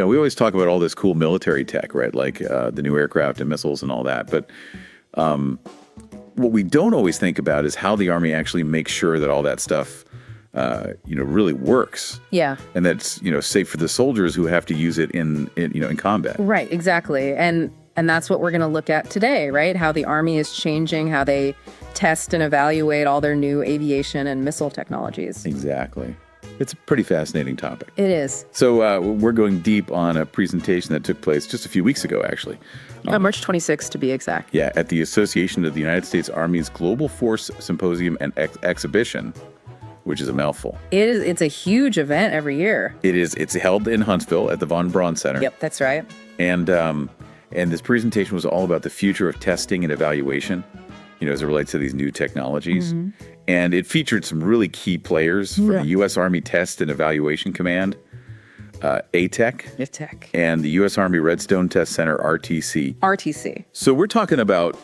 we always talk about all this cool military tech, right? Like the new aircraft and missiles and all that. But what we don't always think about is how the Army actually makes sure that all that stuff, really works. Yeah. And that's, safe for the soldiers who have to use it in combat. Right, exactly. And that's what we're going to look at today, right? How the Army is changing, how they test and evaluate all their new aviation and missile technologies. Exactly. It's a pretty fascinating topic. It is. So we're going deep on a presentation that took place just a few weeks ago, actually. March 26th, to be exact. Yeah, at the Association of the United States Army's Global Force Symposium and Exhibition, which is a mouthful. It is. It's a huge event every year. It is. It's held in Huntsville at the Von Braun Center. Yep, that's right. And this presentation was all about the future of testing and evaluation, as it relates to these new technologies. Mm-hmm. And it featured some really key players from the U.S. Army Test and Evaluation Command, ATEC, and the U.S. Army Redstone Test Center, RTC. So we're talking about,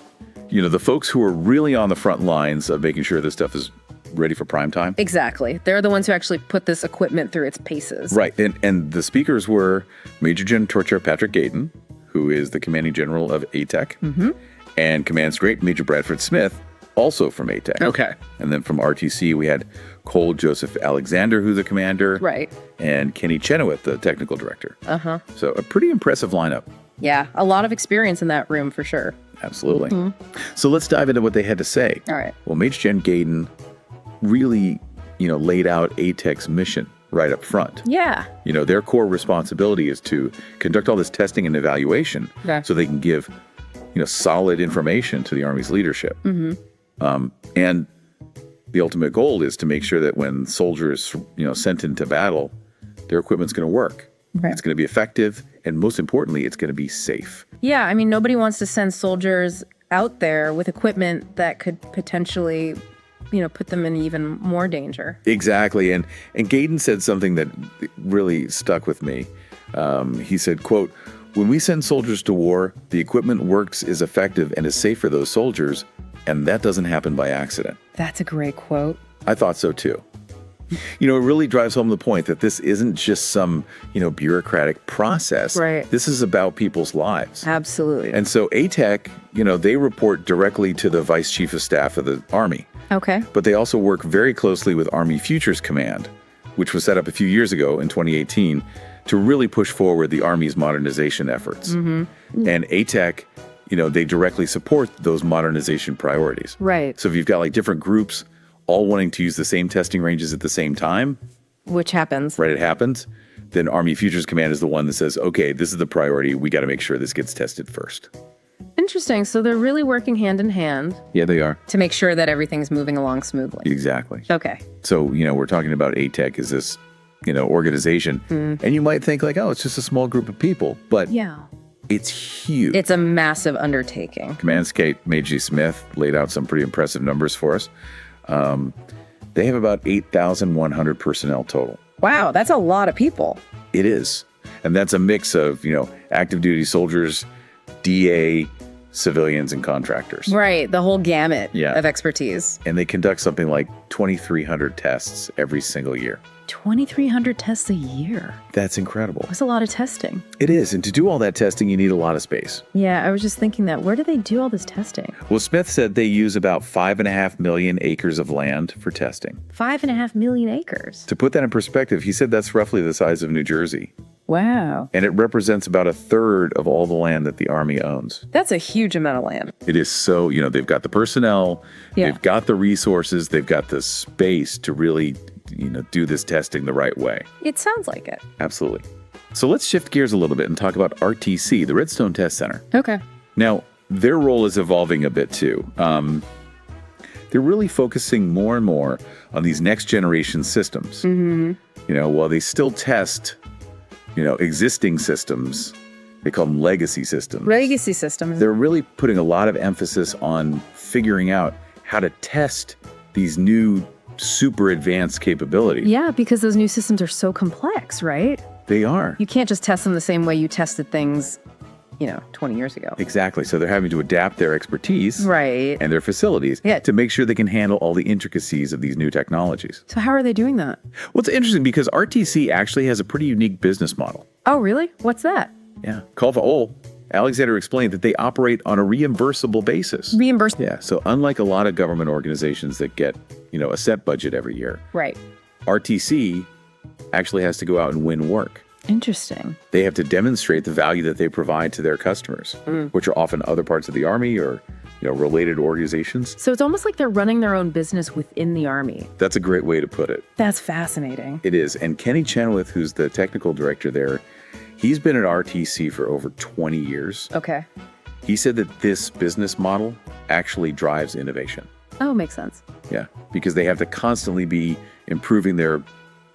the folks who are really on the front lines of making sure this stuff is ready for prime time. Exactly. They're the ones who actually put this equipment through its paces. Right. And the speakers were Major General Torture Patrick Gayton, who is the commanding general of ATEC, and Command Great Major Bradford Smith, also from ATEC. Okay. And then from RTC, we had Cole Joseph Alexander, who's the commander. Right. And Kenny Chenoweth, the technical director. Uh-huh. So a pretty impressive lineup. Yeah, a lot of experience in that room for sure. Absolutely. So let's dive into what they had to say. All right. Well, Major Gen Gayton really, laid out ATEC's mission right up front. Yeah. Their core responsibility is to conduct all this testing and evaluation so they can give, solid information to the Army's leadership. And the ultimate goal is to make sure that when soldiers, sent into battle, their equipment's going to work. Right. It's going to be effective, and most importantly, it's going to be safe. Yeah, I mean, nobody wants to send soldiers out there with equipment that could potentially, put them in even more danger. Exactly. And Gayton said something that really stuck with me. He said, quote, "When we send soldiers to war, the equipment works, is effective, and is safe for those soldiers, and that doesn't happen by accident." That's a great quote. I thought so too. It really drives home the point that this isn't just some, bureaucratic process. Right. This is about people's lives. Absolutely. And so ATEC, they report directly to the Vice Chief of Staff of the Army. Okay. But they also work very closely with Army Futures Command, which was set up a few years ago in 2018 to really push forward the Army's modernization efforts. And ATEC, they directly support those modernization priorities. Right. So if you've got like different groups all wanting to use the same testing ranges at the same time, which happens. Right, it happens, then Army Futures Command is the one that says, okay, this is the priority. We got to make sure this gets tested first. Interesting. So they're really working hand in hand. Yeah, they are. To make sure that everything's moving along smoothly. Exactly. Okay. So, we're talking about ATEC as this, organization. And you might think like, oh, it's just a small group of people. But yeah, it's huge. It's a massive undertaking. Command Major G. Smith laid out some pretty impressive numbers for us. They have about 8,100 personnel total. Wow, that's a lot of people. It is. And that's a mix of, active duty soldiers, DA, civilians, and contractors. Right, the whole gamut of expertise. And they conduct something like 2,300 tests every single year. 2,300 tests a year. That's incredible. That's a lot of testing. It is. And to do all that testing, you need a lot of space. Yeah, I was just thinking that. Where do they do all this testing? Well, Smith said they use about 5.5 million acres of land for testing. 5.5 million acres? To put that in perspective, he said that's roughly the size of New Jersey. Wow. And it represents about a third of all the land that the Army owns. That's a huge amount of land. It is so, they've got the personnel, they've got the resources, they've got the space to really, do this testing the right way. It sounds like it. Absolutely. So let's shift gears a little bit and talk about RTC, the Redstone Test Center. Okay. Now, their role is evolving a bit too. They're really focusing more and more on these next generation systems. While they still test existing systems, they call them legacy systems. Legacy systems. They're really putting a lot of emphasis on figuring out how to test these new super advanced capabilities. Yeah, because those new systems are so complex, right? They are. You can't just test them the same way you tested things, 20 years ago. Exactly. So they're having to adapt their expertise and their facilities to make sure they can handle all the intricacies of these new technologies. So how are they doing that? Well, it's interesting because RTC actually has a pretty unique business model. Oh, really? What's that? Yeah. Kalva'o, Alexander explained that they operate on a reimbursable basis. Reimbursement. Yeah. So unlike a lot of government organizations that get, a set budget every year, Right. RTC actually has to go out and win work. Interesting. They have to demonstrate the value that they provide to their customers, which are often other parts of the Army or, related organizations. So it's almost like they're running their own business within the Army. That's a great way to put it. That's fascinating. It is. And Kenny Chenoweth, who's the technical director there, he's been at RTC for over 20 years. Okay. He said that this business model actually drives innovation. Oh, makes sense. Yeah, because they have to constantly be improving their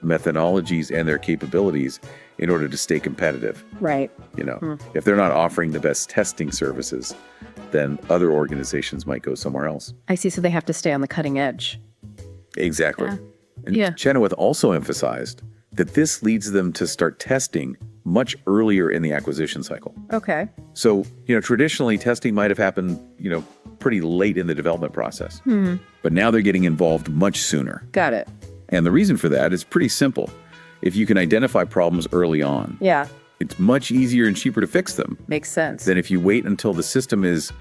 methodologies and their capabilities in order to stay competitive. Right. If they're not offering the best testing services, then other organizations might go somewhere else. I see. So they have to stay on the cutting edge. Exactly. Yeah. And Yeah. Chenoweth also emphasized that this leads them to start testing much earlier in the acquisition cycle. Okay. So, traditionally testing might have happened, pretty late in the development process. But now they're getting involved much sooner. Got it. And the reason for that is pretty simple. If you can identify problems early on, Yeah. it's much easier and cheaper to fix them Makes sense. than if you wait until the system is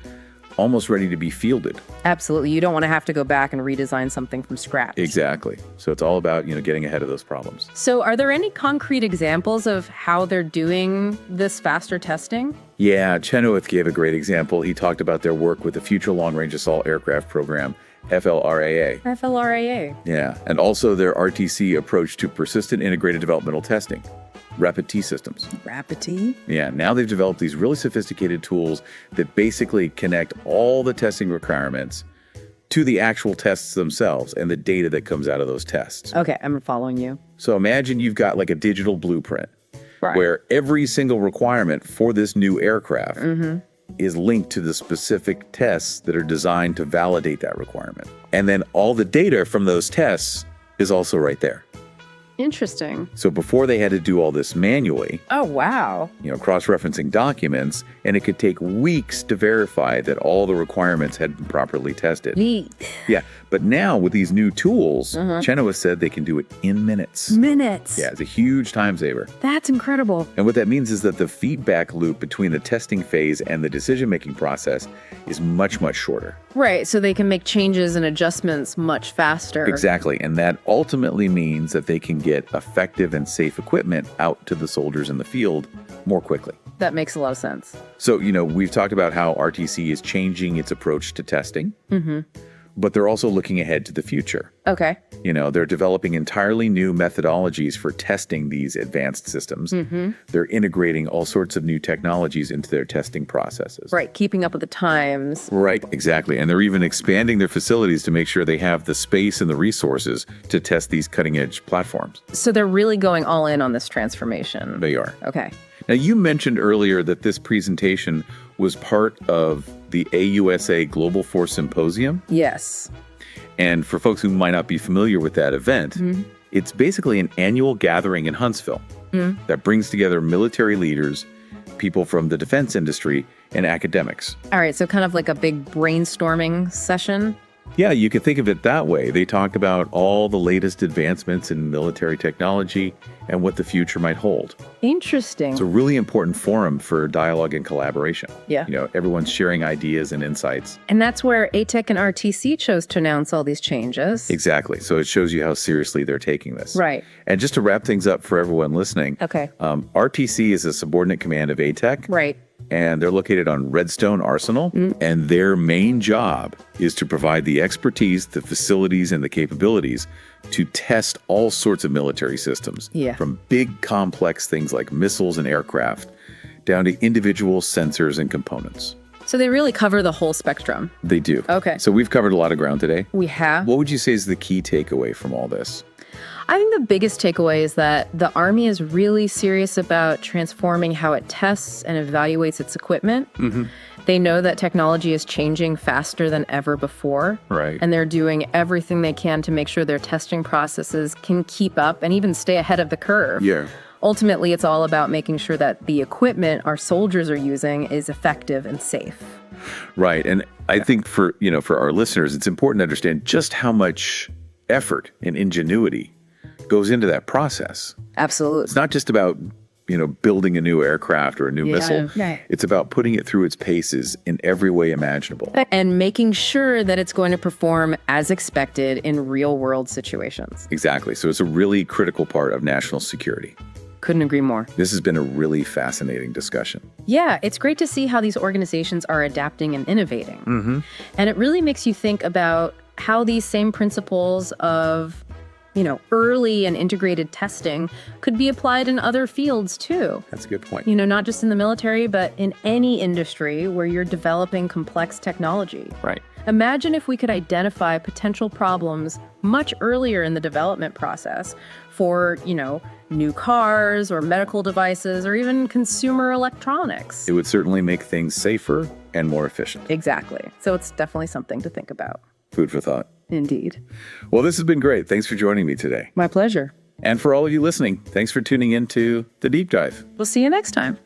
almost ready to be fielded. Absolutely. You don't want to have to go back and redesign something from scratch. Exactly. So it's all about, getting ahead of those problems. So are there any concrete examples of how they're doing this faster testing? Yeah, Chenoweth gave a great example. He talked about their work with the Future Long Range Assault Aircraft Program, FLRAA. FLRAA. Yeah, and also their RTC approach to persistent integrated developmental testing, Rapid T systems. Rapid T? Yeah, now they've developed these really sophisticated tools that basically connect all the testing requirements to the actual tests themselves and the data that comes out of those tests. Okay, I'm following you. So imagine you've got like a digital blueprint Right. where every single requirement for this new aircraft is linked to the specific tests that are designed to validate that requirement. And then all the data from those tests is also right there. Interesting. So before they had to do all this manually, Oh, wow. cross-referencing documents, and it could take weeks to verify that all the requirements had been properly tested. Neat. Yeah, but now with these new tools, Chenoweth said they can do it in minutes. Minutes. Yeah, it's a huge time saver. That's incredible. And what that means is that the feedback loop between the testing phase and the decision-making process is much, much shorter. Right, so they can make changes and adjustments much faster. Exactly, and that ultimately means that they can get effective and safe equipment out to the soldiers in the field more quickly. That makes a lot of sense. So, we've talked about how RTC is changing its approach to testing, but they're also looking ahead to the future. Okay. They're developing entirely new methodologies for testing these advanced systems. They're integrating all sorts of new technologies into their testing processes. Right, keeping up with the times. Right, exactly. And they're even expanding their facilities to make sure they have the space and the resources to test these cutting-edge platforms. So they're really going all in on this transformation. They are. Okay. Now, you mentioned earlier that this presentation was part of the AUSA Global Force Symposium. Yes. And for folks who might not be familiar with that event, it's basically an annual gathering in Huntsville that brings together military leaders, people from the defense industry, and academics. All right, so kind of like a big brainstorming session. Yeah, you could think of it that way. They talk about all the latest advancements in military technology and what the future might hold. Interesting. It's a really important forum for dialogue and collaboration. Yeah. Everyone's sharing ideas and insights. And that's where ATEC and RTC chose to announce all these changes. Exactly. So it shows you how seriously they're taking this. Right. And just to wrap things up for everyone listening, Okay. RTC is a subordinate command of ATEC. Right. And they're located on Redstone Arsenal. And their main job is to provide the expertise, the facilities, and the capabilities to test all sorts of military systems. Yeah. From big, complex things like missiles and aircraft down to individual sensors and components. So they really cover the whole spectrum. They do. Okay. So we've covered a lot of ground today. We have. What would you say is the key takeaway from all this? I think the biggest takeaway is that the Army is really serious about transforming how it tests and evaluates its equipment. They know that technology is changing faster than ever before. Right. And they're doing everything they can to make sure their testing processes can keep up and even stay ahead of the curve. Yeah. Ultimately, it's all about making sure that the equipment our soldiers are using is effective and safe. Right. And I think for our listeners, it's important to understand just how much effort and ingenuity goes into that process. Absolutely. It's not just about, building a new aircraft or a new missile. Right. It's about putting it through its paces in every way imaginable. And making sure that it's going to perform as expected in real world situations. Exactly. So it's a really critical part of national security. Couldn't agree more. This has been a really fascinating discussion. Yeah, it's great to see how these organizations are adapting and innovating. And it really makes you think about how these same principles of, early and integrated testing could be applied in other fields too. That's a good point. Not just in the military, but in any industry where you're developing complex technology. Right. Imagine if we could identify potential problems much earlier in the development process for, new cars or medical devices or even consumer electronics. It would certainly make things safer and more efficient. Exactly. So it's definitely something to think about. Food for thought. Indeed. Well, this has been great. Thanks for joining me today. My pleasure. And for all of you listening, thanks for tuning in to The Deep Dive. We'll see you next time.